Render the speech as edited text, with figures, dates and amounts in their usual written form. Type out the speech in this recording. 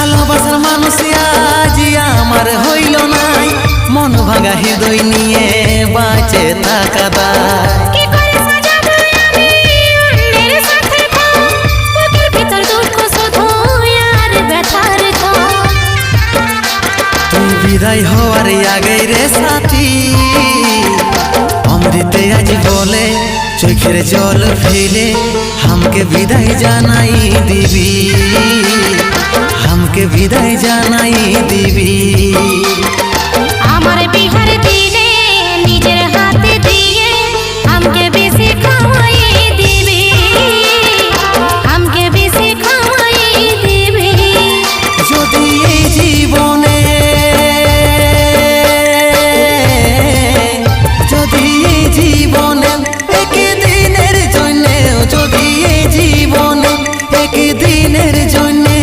ভালোবাসার মানুষ আজ আমার হইল নাই, মন ভাঙা হৃদয় নিয়ে বাঁচে থাকা দায়। তুই বিদায় হওয়ার আগে রে সাথী, অমৃতে আজ বলে চোখের জল ফেলে हमके विदाई জানাই দিবি, हमके विदाई জানাই দিবি।